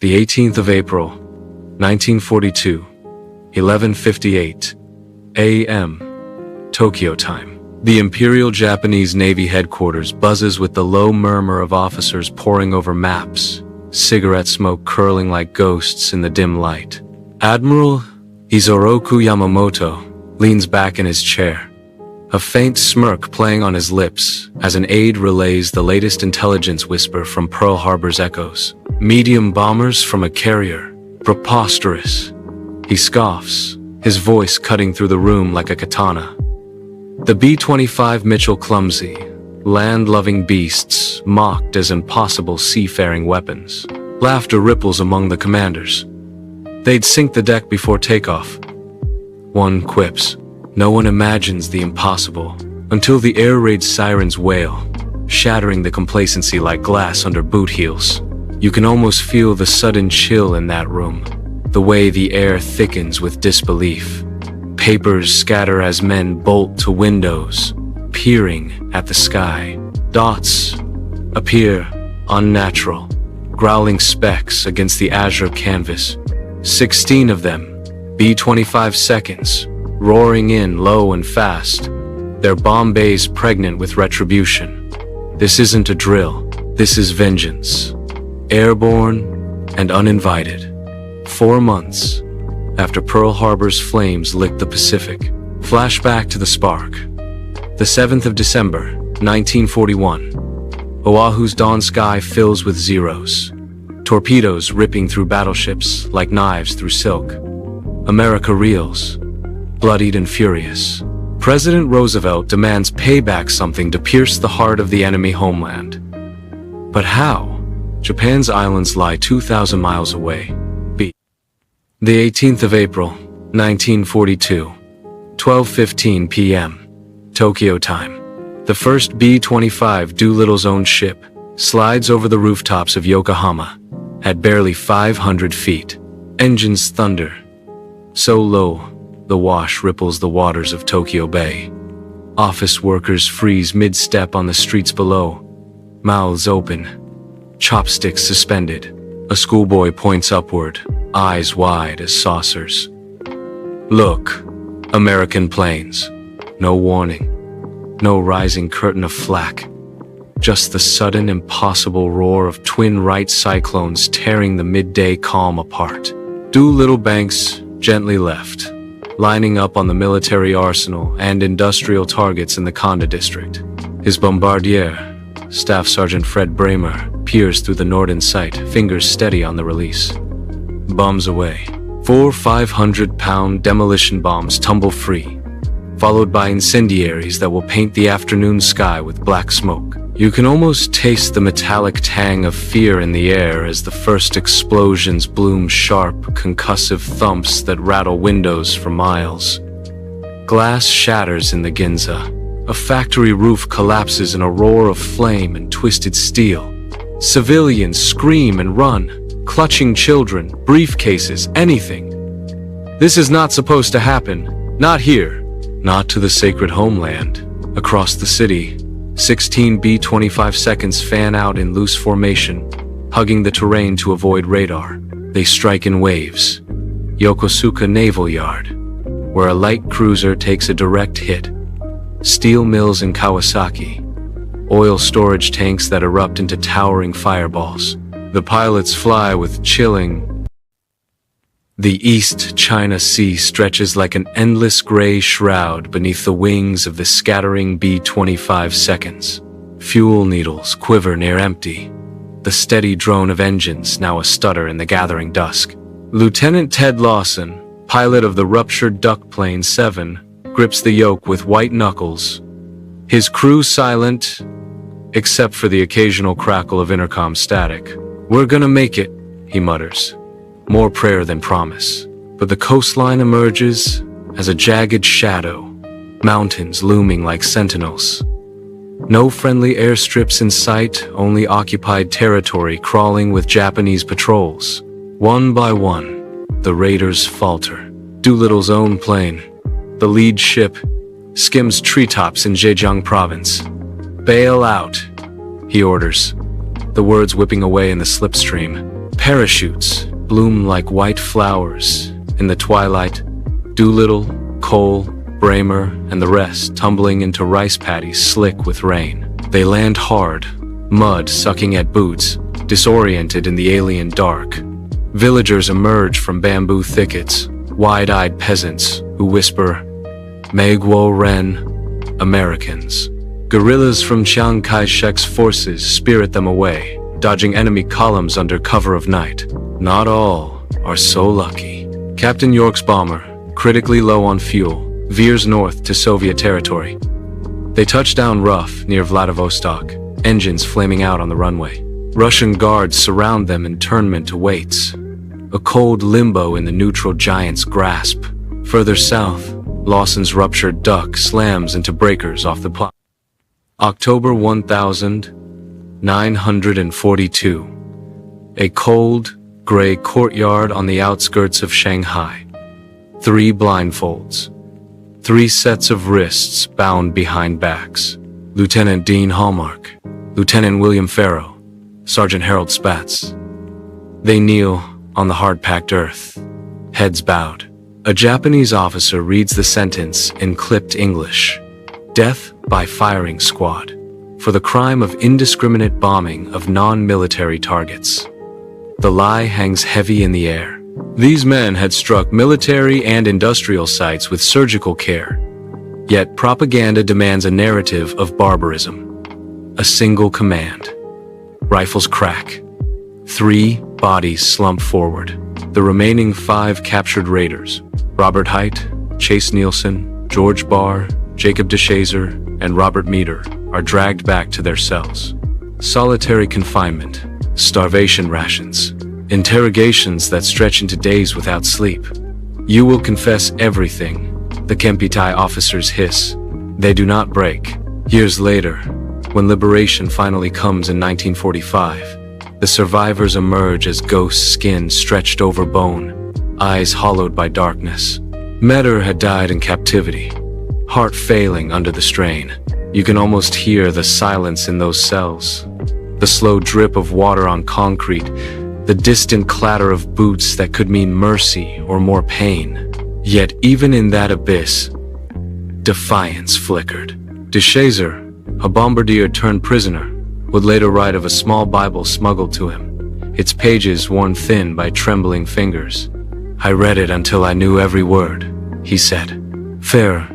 The 18th of April, 1942, 11:58 a.m. Tokyo time. The Imperial Japanese Navy headquarters buzzes with the low murmur of officers poring over maps, cigarette smoke curling like ghosts in the dim light. Admiral Izoroku Yamamoto leans back in his chair, a faint smirk playing on his lips as an aide relays the latest intelligence whisper from Pearl Harbor's echoes. Medium bombers from a carrier. Preposterous. He scoffs, his voice cutting through the room like a katana. The B-25 Mitchell clumsy, land-loving beasts mocked as impossible seafaring weapons. Laughter ripples among the commanders. They'd sink the deck before takeoff. One quips, "No one imagines the impossible until the air raid sirens wail, shattering the complacency like glass under boot heels." You can almost feel the sudden chill in that room, the way the air thickens with disbelief. Papers scatter as men bolt to windows, peering at the sky. Dots appear unnatural, growling specks against the azure canvas. 16 of them, B-25 seconds, roaring in low and fast, their bomb bays pregnant with retribution. This isn't a drill, this is vengeance. Airborne and uninvited. 4 months after Pearl Harbor's flames licked the Pacific. Flashback to the spark. The 7th of December, 1941. Oahu's dawn sky fills with zeros. Torpedoes ripping through battleships like knives through silk. America reels, bloodied and furious. President Roosevelt demands payback, something to pierce the heart of the enemy homeland. But how? Japan's islands lie 2,000 miles away. The 18th of April, 1942, 12:15 p.m. Tokyo time. The first B-25 Doolittle's own ship slides over the rooftops of Yokohama at barely 500 feet. Engines thunder. So low, the wash ripples the waters of Tokyo Bay. Office workers freeze mid-step on the streets below, mouths open, chopsticks suspended. A schoolboy points upward, eyes wide as saucers. Look, American planes. No warning. No rising curtain of flak. Just the sudden, impossible roar of twin right cyclones tearing the midday calm apart. Doolittle banks gently left, lining up on the military arsenal and industrial targets in the Konda district. His bombardier, Staff Sergeant Fred Bramer, peers through the northern sight, fingers steady on the release. Bombs away. 4 500-pound demolition bombs tumble free, followed by incendiaries that will paint the afternoon sky with black smoke. You can almost taste the metallic tang of fear in the air as the first explosions bloom sharp, concussive thumps that rattle windows for miles. Glass shatters in the Ginza. A factory roof collapses in a roar of flame and twisted steel. Civilians scream and run, clutching children, briefcases, anything. This is not supposed to happen. Not here. Not to the sacred homeland. Across the city, 16 B-25 seconds fan out in loose formation, hugging the terrain to avoid radar. They strike in waves. Yokosuka Naval Yard, where a light cruiser takes a direct hit. Steel mills in Kawasaki. Oil storage tanks that erupt into towering fireballs. The pilots fly with chilling. The East China Sea stretches like an endless gray shroud beneath the wings of the scattering B-25 seconds. Fuel needles quiver near empty. The steady drone of engines now a stutter in the gathering dusk. Lieutenant Ted Lawson, pilot of the ruptured duck plane 7, grips the yoke with white knuckles. His crew silent, except for the occasional crackle of intercom static. "We're gonna make it," he mutters. More prayer than promise. But the coastline emerges as a jagged shadow, mountains looming like sentinels. No friendly airstrips in sight, only occupied territory crawling with Japanese patrols. One by one, the raiders falter. Doolittle's own plane, the lead ship, skims treetops in Zhejiang province. "Bail out," he orders, the words whipping away in the slipstream. Parachutes bloom like white flowers in the twilight. Doolittle, Cole, Bramer, and the rest tumbling into rice paddies slick with rain. They land hard, mud sucking at boots, disoriented in the alien dark. Villagers emerge from bamboo thickets, wide-eyed peasants who whisper, Megwo Ren, Americans. Guerrillas from Chiang Kai-shek's forces spirit them away, dodging enemy columns under cover of night. Not all are so lucky. Captain York's bomber, critically low on fuel, veers north to Soviet territory. They touch down rough near Vladivostok, engines flaming out on the runway. Russian guards surround them and internment awaits. A cold limbo in the neutral giant's grasp. Further south, Lawson's ruptured duck slams into breakers off the plot. October 1942. A cold, gray courtyard on the outskirts of Shanghai. 3 blindfolds. 3 sets of wrists bound behind backs. Lieutenant Dean Hallmark, Lieutenant William Farrow, Sergeant Harold Spatz. They kneel on the hard-packed earth, heads bowed. A Japanese officer reads the sentence in clipped English. Death by firing squad, for the crime of indiscriminate bombing of non-military targets. The lie hangs heavy in the air. These men had struck military and industrial sites with surgical care. Yet propaganda demands a narrative of barbarism. A single command. Rifles crack. 3 bodies slump forward. The remaining 5 captured raiders, Robert Haidt, Chase Nielsen, George Barr, Jacob DeShazer, and Robert Meter, are dragged back to their cells. Solitary confinement, starvation rations, interrogations that stretch into days without sleep. You will confess everything, the Kempitai officers hiss. They do not break. Years later, when liberation finally comes in 1945, the survivors emerge as ghost skin stretched over bone, eyes hollowed by darkness. Metter had died in captivity, heart failing under the strain. You can almost hear the silence in those cells, the slow drip of water on concrete, the distant clatter of boots that could mean mercy or more pain. Yet even in that abyss, defiance flickered. DeShazer, a bombardier turned prisoner, would later write of a small Bible smuggled to him, its pages worn thin by trembling fingers. I read it until I knew every word, he said. Fair,